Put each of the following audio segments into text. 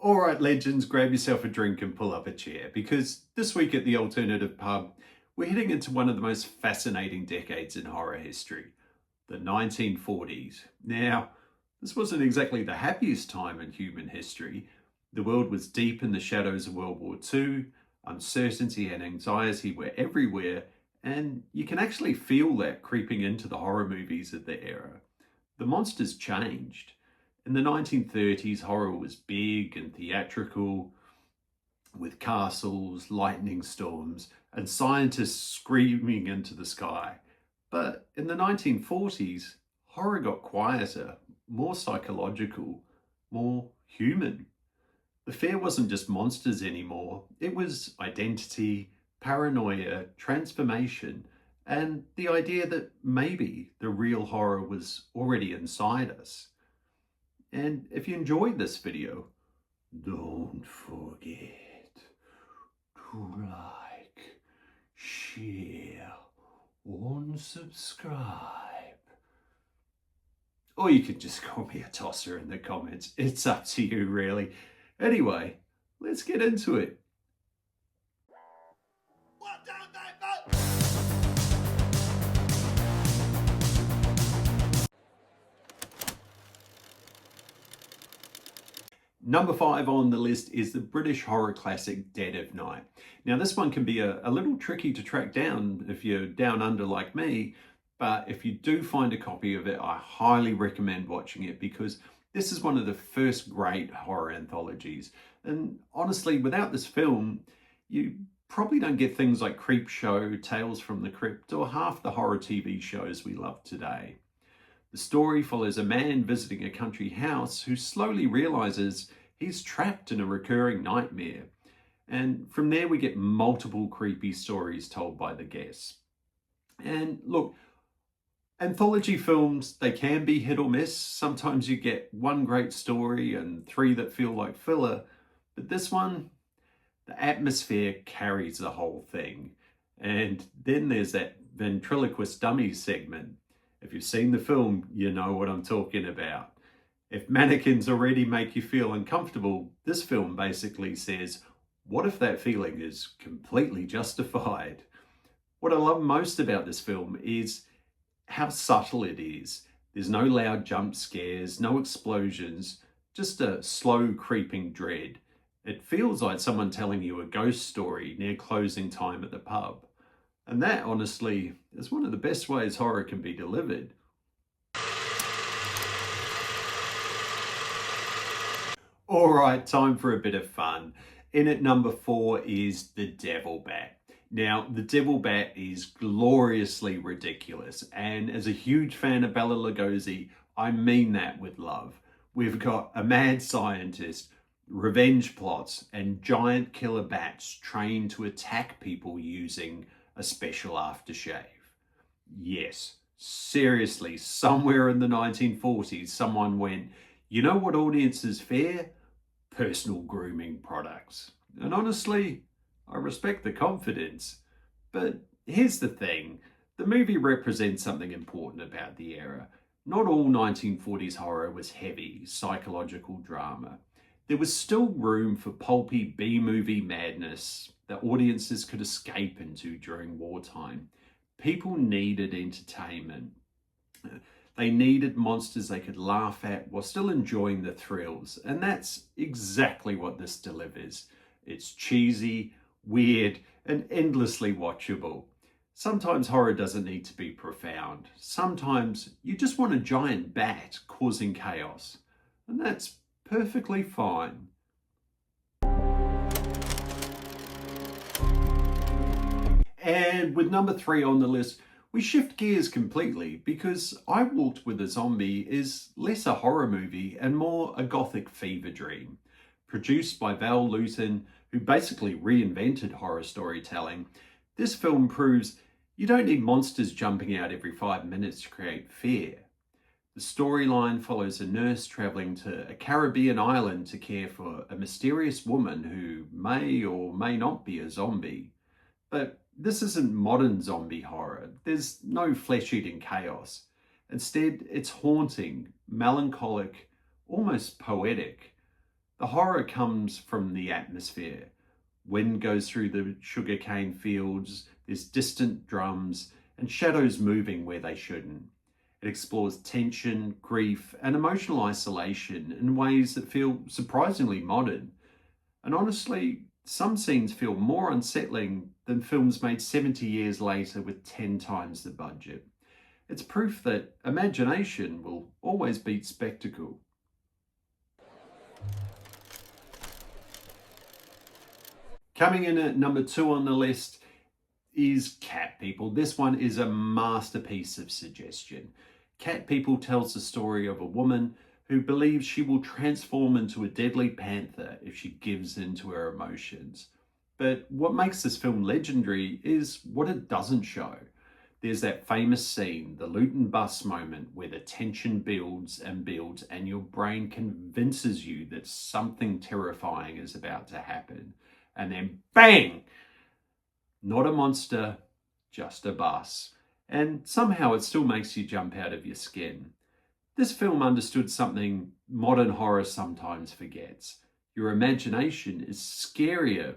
All right, legends, grab yourself a drink and pull up a chair, because this week at the Alternative Pub, we're heading into one of the most fascinating decades in horror history, the 1940s. Now, this wasn't exactly the happiest time in human history. The world was deep in the shadows of World War II, uncertainty and anxiety were everywhere, and you can actually feel that creeping into the horror movies of the era. The monsters changed. In the 1930s, horror was big and theatrical, with castles, lightning storms, and scientists screaming into the sky. But in the 1940s, horror got quieter, more psychological, more human. The fear wasn't just monsters anymore, it was identity, paranoia, transformation, and the idea that maybe the real horror was already inside us. And if you enjoyed this video, don't forget to like, share, and subscribe. Or you could just call me a tosser in the comments. It's up to you, really. Anyway, let's get into it. Number 5 on the list is the British horror classic Dead of Night. Now, this one can be a little tricky to track down if you're down under like me, but if you do find a copy of it, I highly recommend watching it, because this is one of the first great horror anthologies. And honestly, without this film, you probably don't get things like Creepshow, Tales from the Crypt, or half the horror TV shows we love today. The story follows a man visiting a country house who slowly realizes he's trapped in a recurring nightmare. And from there we get multiple creepy stories told by the guests. And look, anthology films, they can be hit or miss. Sometimes you get one great story and 3 that feel like filler. But this one, the atmosphere carries the whole thing. And then there's that ventriloquist dummies segment. If you've seen the film, you know what I'm talking about. If mannequins already make you feel uncomfortable, this film basically says, what if that feeling is completely justified? What I love most about this film is how subtle it is. There's no loud jump scares, no explosions, just a slow creeping dread. It feels like someone telling you a ghost story near closing time at the pub. And that, honestly, is one of the best ways horror can be delivered. All right, time for a bit of fun. In at number 4 is The Devil Bat. Now, The Devil Bat is gloriously ridiculous, and as a huge fan of Bela Lugosi, I mean that with love. We've got a mad scientist, revenge plots, and giant killer bats trained to attack people using a special aftershave. Yes, seriously, somewhere in the 1940s, someone went, you know what audiences fear? Personal grooming products. And honestly, I respect the confidence. But here's the thing, the movie represents something important about the era. Not all 1940s horror was heavy, psychological drama. There was still room for pulpy B-movie madness that audiences could escape into during wartime. People needed entertainment. They needed monsters they could laugh at while still enjoying the thrills. And that's exactly what this delivers. It's cheesy, weird, and endlessly watchable. Sometimes horror doesn't need to be profound. Sometimes you just want a giant bat causing chaos. And that's perfectly fine. And with number 3 on the list, we shift gears completely, because I Walked with a Zombie is less a horror movie and more a gothic fever dream. Produced by Val Lewton, who basically reinvented horror storytelling, this film proves you don't need monsters jumping out every 5 minutes to create fear. The storyline follows a nurse traveling to a Caribbean island to care for a mysterious woman who may or may not be a zombie. But this isn't modern zombie horror. There's no flesh-eating chaos. Instead, it's haunting, melancholic, almost poetic. The horror comes from the atmosphere. Wind goes through the sugarcane fields, there's distant drums, and shadows moving where they shouldn't. It explores tension, grief, and emotional isolation in ways that feel surprisingly modern. And honestly, some scenes feel more unsettling than films made 70 years later with 10 times the budget. It's proof that imagination will always beat spectacle. Coming in at number 2 on the list is Cat People. This one is a masterpiece of suggestion. Cat People tells the story of a woman who believes she will transform into a deadly panther if she gives in to her emotions. But what makes this film legendary is what it doesn't show. There's that famous scene, the Lewton bus moment, where the tension builds and builds and your brain convinces you that something terrifying is about to happen. And then bang! Not a monster, just a bus. And somehow it still makes you jump out of your skin. This film understood something modern horror sometimes forgets. Your imagination is scarier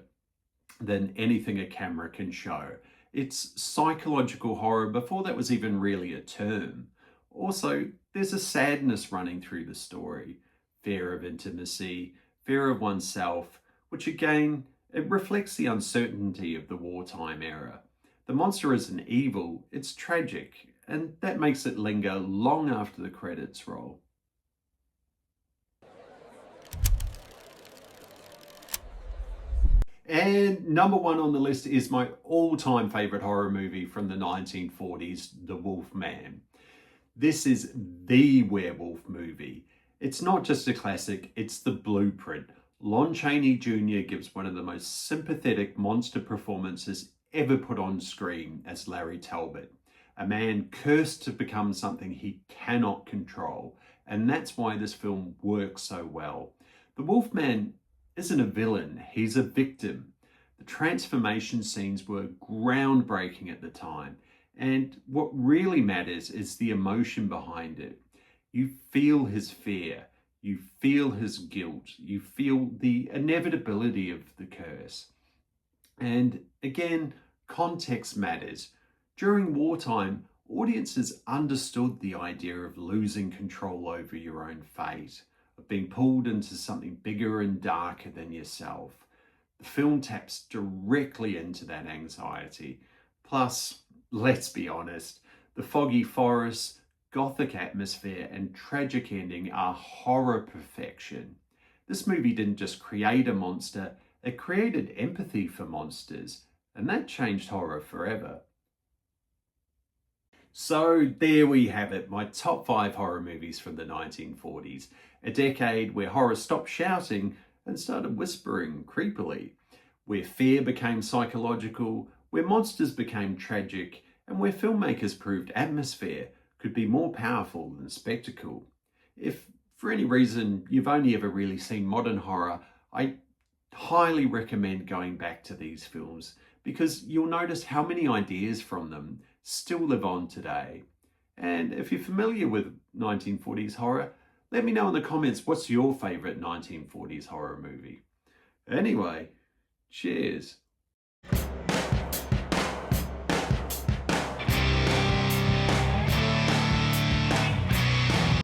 than anything a camera can show. It's psychological horror before that was even really a term. Also, there's a sadness running through the story. Fear of intimacy, fear of oneself, which again, it reflects the uncertainty of the wartime era. The monster isn't evil, it's tragic, and that makes it linger long after the credits roll. And number 1 on the list is my all-time favourite horror movie from the 1940s, The Wolf Man. This is the werewolf movie. It's not just a classic, it's the blueprint. Lon Chaney Jr. gives one of the most sympathetic monster performances ever put on screen as Larry Talbot, a man cursed to become something he cannot control. And that's why this film works so well. The Wolfman isn't a villain, he's a victim. The transformation scenes were groundbreaking at the time. And what really matters is the emotion behind it. You feel his fear. You feel his guilt. You feel the inevitability of the curse. And again, context matters. During wartime, audiences understood the idea of losing control over your own fate, of being pulled into something bigger and darker than yourself. The film taps directly into that anxiety. Plus, let's be honest, the foggy forests, gothic atmosphere, and tragic ending are horror perfection. This movie didn't just create a monster, it created empathy for monsters, and that changed horror forever. So there we have it, my top 5 horror movies from the 1940s, a decade where horror stopped shouting and started whispering creepily, where fear became psychological, where monsters became tragic, and where filmmakers proved atmosphere could be more powerful than spectacle. If for any reason you've only ever really seen modern horror, I highly recommend going back to these films because you'll notice how many ideas from them still live on today. And if you're familiar with 1940s horror, let me know in the comments what's your favourite 1940s horror movie. Anyway, cheers.